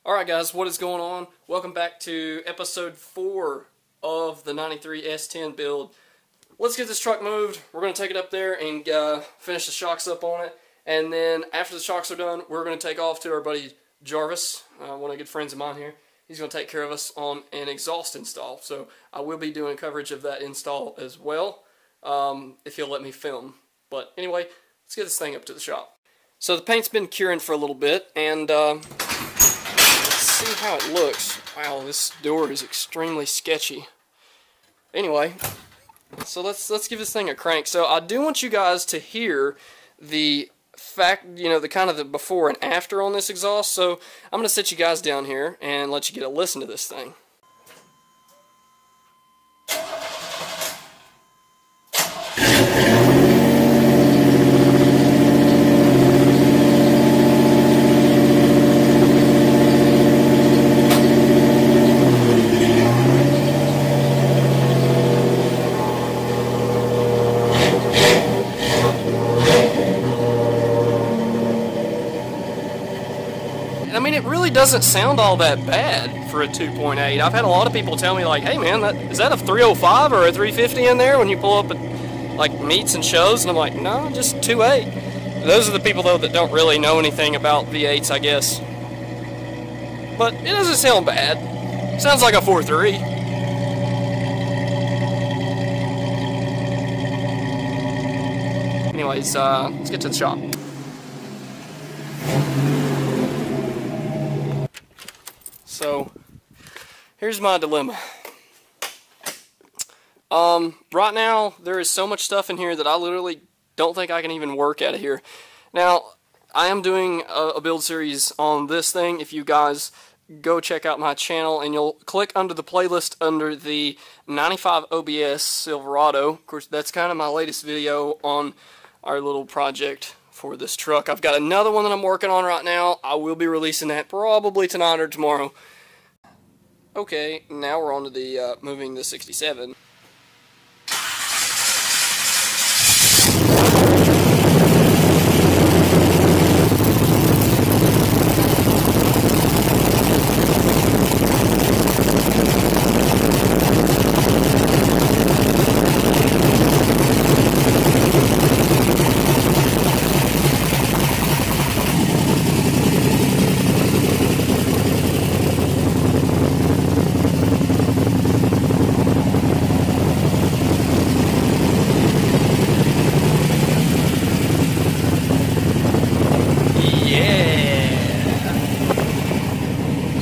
Alright guys, what is going on? Welcome back to episode 4 of the 93 S10 build. Let's get this truck moved. We're going to take it up there and finish the shocks up on it. And then after the shocks are done, we're going to take off to our buddy Jarvis, one of the good friends of mine here. He's going to take care of us on an exhaust install. So I will be doing coverage of that install as well, if he'll let me film. But anyway, let's get this thing up to the shop. So the paint's been curing for a little bit, and see how it looks. Wow, this door is extremely sketchy. Anyway, so let's give this thing a crank. So I do want you guys to hear the fact, the kind of the before and after on this exhaust. So I'm going to sit you guys down here and let you get a listen to this thing. I mean, it really doesn't sound all that bad for a 2.8. I've had a lot of people tell me, like, hey man, is that a 305 or a 350 in there when you pull up at, like, meets and shows? And I'm like, no, just 2.8. Those are the people, though, that don't really know anything about V8s, I guess. But it doesn't sound bad. It sounds like a 4.3. Anyways, let's get to the shop. So, here's my dilemma. Right now, there is so much stuff in here that I literally don't think I can even work out of here. Now, I am doing a build series on this thing. If you guys go check out my channel, and you'll click under the playlist under the 95 OBS Silverado. Of course, that's kind of my latest video on our little project for this truck. I've got another one that I'm working on right now. I will be releasing that probably tonight or tomorrow. Okay, now we're on to the moving the 67.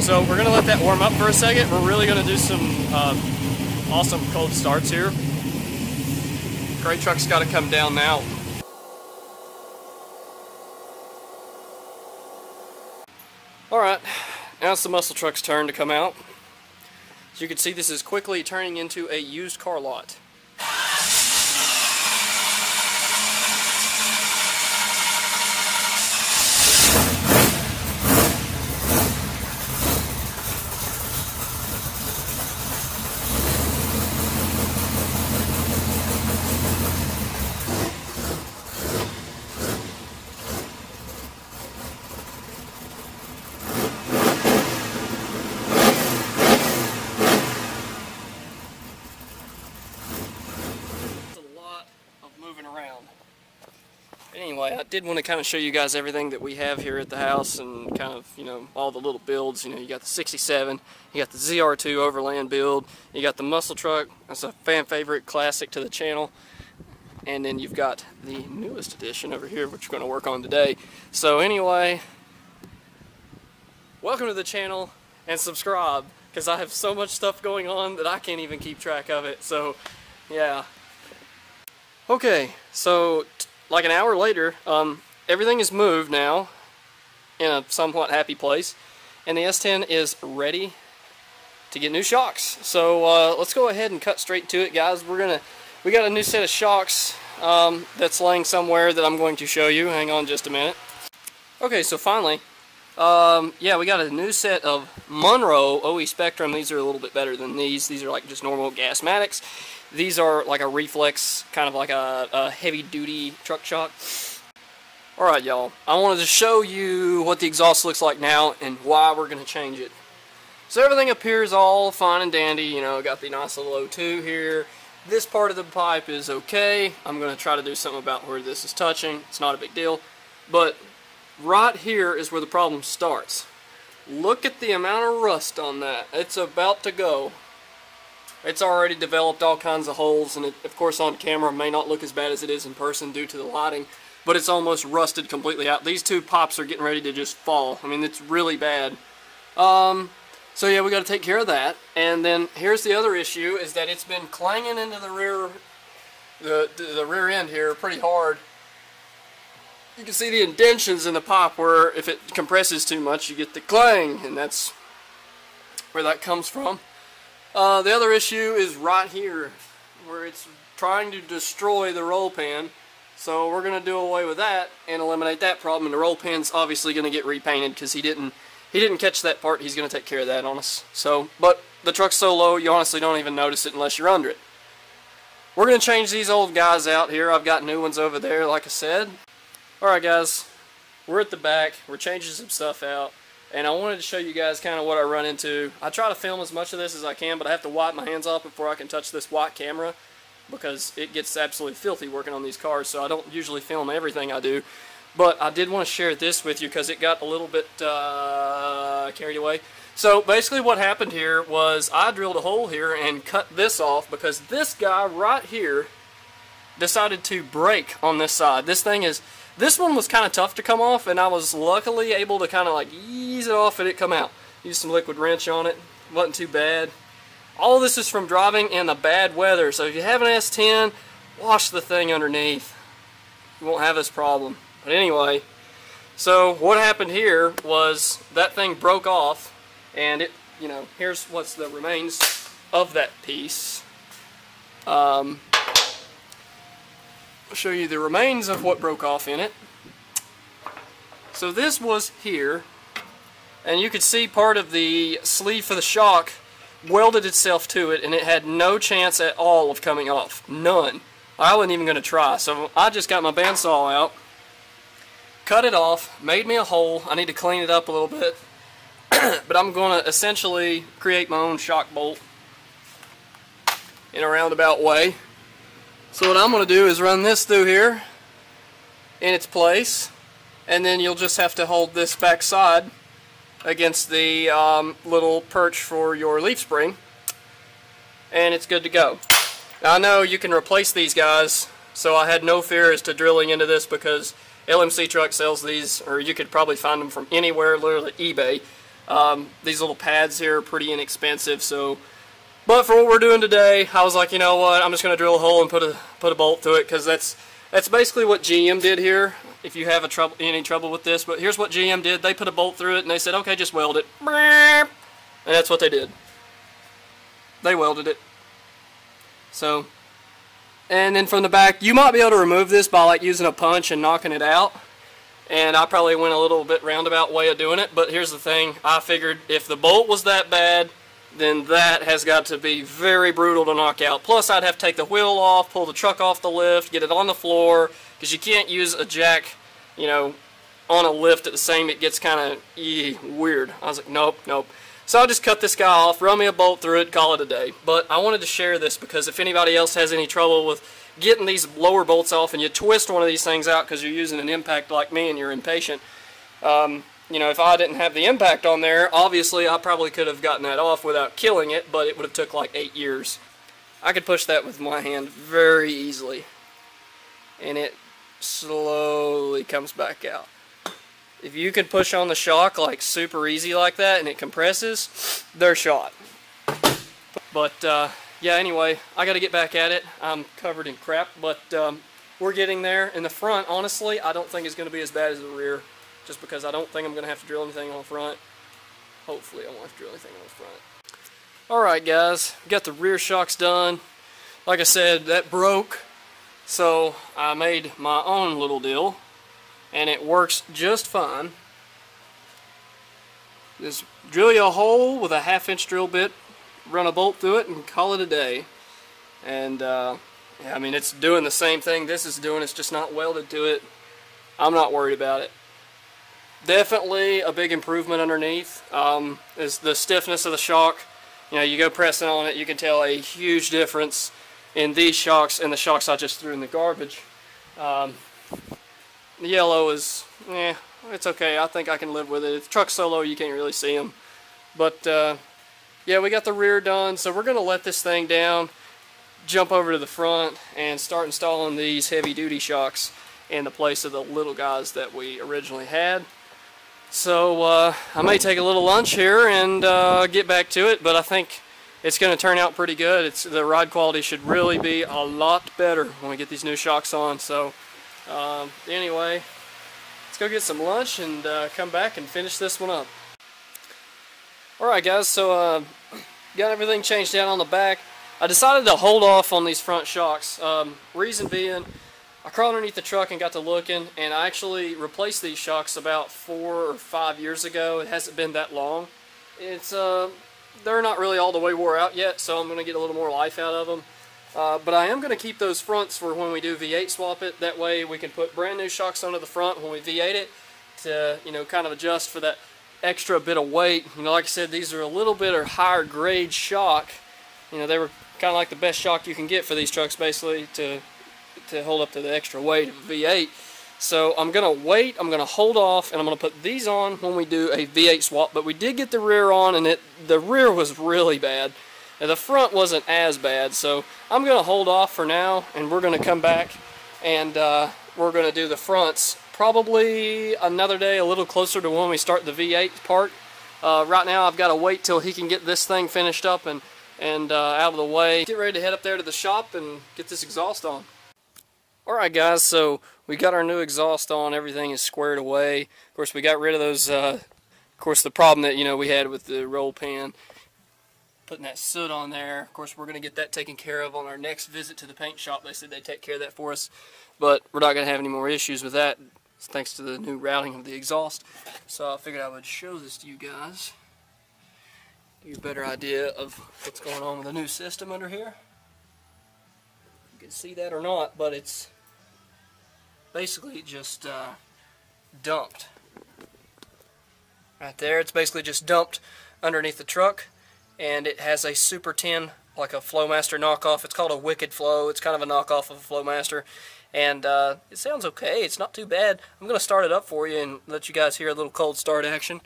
So we're going to let that warm up for a second. We're really going to do some awesome cold starts here. Great truck's got to come down now. Alright, now it's the muscle truck's turn to come out. As you can see, this is quickly turning into a used car lot. Around. Anyway, I did want to kind of show you guys everything that we have here at the house, and kind of, all the little builds. You got the 67, you got the ZR2 Overland build, you got the muscle truck, that's a fan favorite classic to the channel, and then you've got the newest edition over here, which we're going to work on today. So anyway, welcome to the channel, and subscribe, because I have so much stuff going on that I can't even keep track of it. So yeah. Okay, so like an hour later, everything is moved now in a somewhat happy place, and the S10 is ready to get new shocks. So let's go ahead and cut straight to it, guys. We got a new set of shocks that's laying somewhere that I'm going to show you. Hang on just a minute. Okay, so finally, yeah, we got a new set of Monroe OE Spectrum. These are a little bit better than these. These are like just normal Gasmatics. These are like a reflex, kind of like a heavy-duty truck shock. Alright y'all, I wanted to show you what the exhaust looks like now and why we're going to change it. So everything appears all fine and dandy, you know, got the nice little O2 here. This part of the pipe is okay. I'm going to try to do something about where this is touching. It's not a big deal. But right here is where the problem starts. Look at the amount of rust on that. It's about to go. It's already developed all kinds of holes, and it, of course on camera may not look as bad as it is in person due to the lighting, but it's almost rusted completely out. These two pops are getting ready to just fall. I mean, it's really bad. So yeah, we got to take care of that. And then here's the other issue, is that it's been clanging into the rear end here pretty hard. You can see the indentions in the pop where if it compresses too much you get the clang, and that's where that comes from. The other issue is right here where it's trying to destroy the roll pan. So we're going to do away with that and eliminate that problem, and the roll pan's obviously going to get repainted because he didn't catch that part. He's going to take care of that on us. So, but the truck's so low you honestly don't even notice it unless you're under it. We're going to change these old guys out here. I've got new ones over there like I said. Alright guys, we're at the back, we're changing some stuff out, and I wanted to show you guys kind of what I run into. I try to film as much of this as I can, but I have to wipe my hands off before I can touch this white camera because it gets absolutely filthy working on these cars, so I don't usually film everything I do. But I did want to share this with you because it got a little bit carried away. So basically what happened here was I drilled a hole here and cut this off because this guy right here decided to break on this side. This one was kind of tough to come off, and I was luckily able to kind of like ease it off and it come out. Used some liquid wrench on it, wasn't too bad. All this is from driving in the bad weather, so if you have an S10, wash the thing underneath. You won't have this problem. But anyway, so what happened here was that thing broke off, and it, you know, here's what's the remains of that piece. I'll show you the remains of what broke off in it. So this was here, and you could see part of the sleeve for the shock welded itself to it, and it had no chance at all of coming off. None. I wasn't even going to try. So I just got my bandsaw out, cut it off, made me a hole. I need to clean it up a little bit, but I'm going to essentially create my own shock bolt in a roundabout way. So what I'm going to do is run this through here in its place, and then you'll just have to hold this back side against the little perch for your leaf spring, and it's good to go. Now I know you can replace these guys, so I had no fear as to drilling into this because LMC Truck sells these, or you could probably find them from anywhere, literally eBay. These little pads here are pretty inexpensive, so. But for what we're doing today, I was like, you know what, I'm just going to drill a hole and put a bolt through it, because that's basically what GM did here, if you have any trouble with this. But here's what GM did. They put a bolt through it, and they said, okay, just weld it. And that's what they did. They welded it. So, and then from the back, you might be able to remove this by like using a punch and knocking it out. And I probably went a little bit roundabout way of doing it, but here's the thing. I figured if the bolt was that bad, then that has got to be very brutal to knock out. Plus, I'd have to take the wheel off, pull the truck off the lift, get it on the floor, because you can't use a jack, you know, on a lift at the same. It gets kind of weird. I was like, nope, nope. So I just cut this guy off, run me a bolt through it, call it a day. But I wanted to share this because if anybody else has any trouble with getting these lower bolts off and you twist one of these things out because you're using an impact like me and you're impatient, you know, if I didn't have the impact on there, obviously I probably could have gotten that off without killing it, but it would have took like 8 years. I could push that with my hand very easily, and it slowly comes back out. If you can push on the shock like super easy like that and it compresses, they're shot. But yeah, anyway, I got to get back at it. I'm covered in crap, but we're getting there. In the front, honestly, I don't think it's going to be as bad as the rear. Just because I don't think I'm going to have to drill anything on the front. Hopefully I won't have to drill anything on the front. Alright guys, got the rear shocks done. Like I said, that broke. So I made my own little deal. And it works just fine. Just drill you a hole with a 1/2-inch drill bit. Run a bolt through it and call it a day. And yeah, I mean, it's doing the same thing this is doing. It's just not welded to it. I'm not worried about it. Definitely a big improvement underneath is the stiffness of the shock. You know, you go pressing on it, you can tell a huge difference in these shocks and the shocks I just threw in the garbage. The yellow is, it's okay. I think I can live with it. If the truck's so low, you can't really see them. But yeah, we got the rear done, so we're going to let this thing down, jump over to the front, and start installing these heavy-duty shocks in the place of the little guys that we originally had. So I may take a little lunch here and get back to it, but I think it's going to turn out pretty good. The ride quality should really be a lot better when we get these new shocks on. So anyway, let's go get some lunch and come back and finish this one up. Alright guys, so got everything changed down on the back. I decided to hold off on these front shocks. Reason being, I crawled underneath the truck and got to looking, and I actually replaced these shocks about 4 or 5 years ago. It hasn't been that long. It's they're not really all the way wore out yet, so I'm going to get a little more life out of them. But I am going to keep those fronts for when we do V8 swap it. That way we can put brand new shocks onto the front when we V8 it to, you know, kind of adjust for that extra bit of weight. You know, like I said, these are a little bit of higher grade shock. You know, they were kind of like the best shock you can get for these trucks, basically, to hold up to the extra weight of a V8. So I'm going to wait, I'm going to hold off, and I'm going to put these on when we do a V8 swap. But we did get the rear on, and the rear was really bad. And the front wasn't as bad, so I'm going to hold off for now, and we're going to come back, and we're going to do the fronts probably another day, a little closer to when we start the V8 part. Right now I've got to wait till he can get this thing finished up and out of the way. Get ready to head up there to the shop and get this exhaust on. Alright guys, so we got our new exhaust on, everything is squared away. Of course we got rid of those, of course the problem that, you know, we had with the roll pan, putting that soot on there. Of course we're going to get that taken care of on our next visit to the paint shop. They said they'd take care of that for us, but we're not going to have any more issues with that thanks to the new routing of the exhaust. So I figured I would show this to you guys, give you a better idea of what's going on with the new system under here. You can see that or not, but it's basically just dumped. Right there, it's basically just dumped underneath the truck, and it has a Super 10, like a Flowmaster knockoff. It's called a Wicked Flow. It's kind of a knockoff of a Flowmaster, and it sounds okay. It's not too bad. I'm going to start it up for you and let you guys hear a little cold start action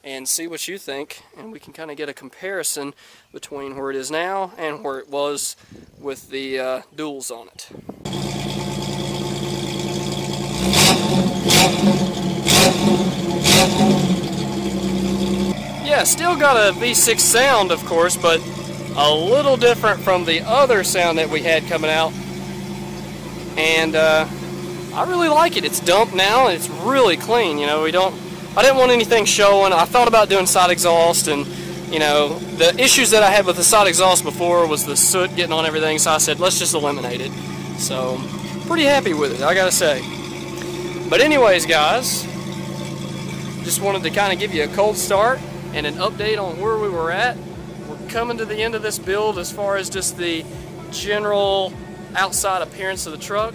and see what you think, and we can kind of get a comparison between where it is now and where it was with the duals on it. Yeah, still got a V6 sound, of course, but a little different from the other sound that we had coming out. And I really like it. It's dumped now, and it's really clean. You know, I didn't want anything showing. I thought about doing side exhaust, and you know, the issues that I had with the side exhaust before was the soot getting on everything, so I said, let's just eliminate it. So, pretty happy with it, I gotta say. But anyways, guys, just wanted to kind of give you a cold start and an update on where we were at. We're coming to the end of this build as far as just the general outside appearance of the truck.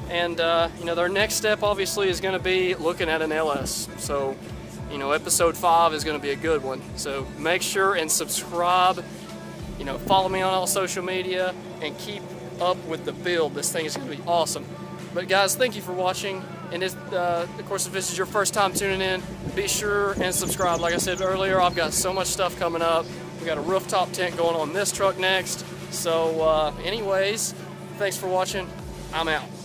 And, you know, our next step obviously is going to be looking at an LS. So, you know, episode 5 is going to be a good one. So make sure and subscribe, you know, follow me on all social media, and keep up with the build. This thing is going to be awesome. But guys, thank you for watching. And of course, if this is your first time tuning in, be sure and subscribe. Like I said earlier, I've got so much stuff coming up. We got a rooftop tent going on this truck next. So anyways, thanks for watching. I'm out.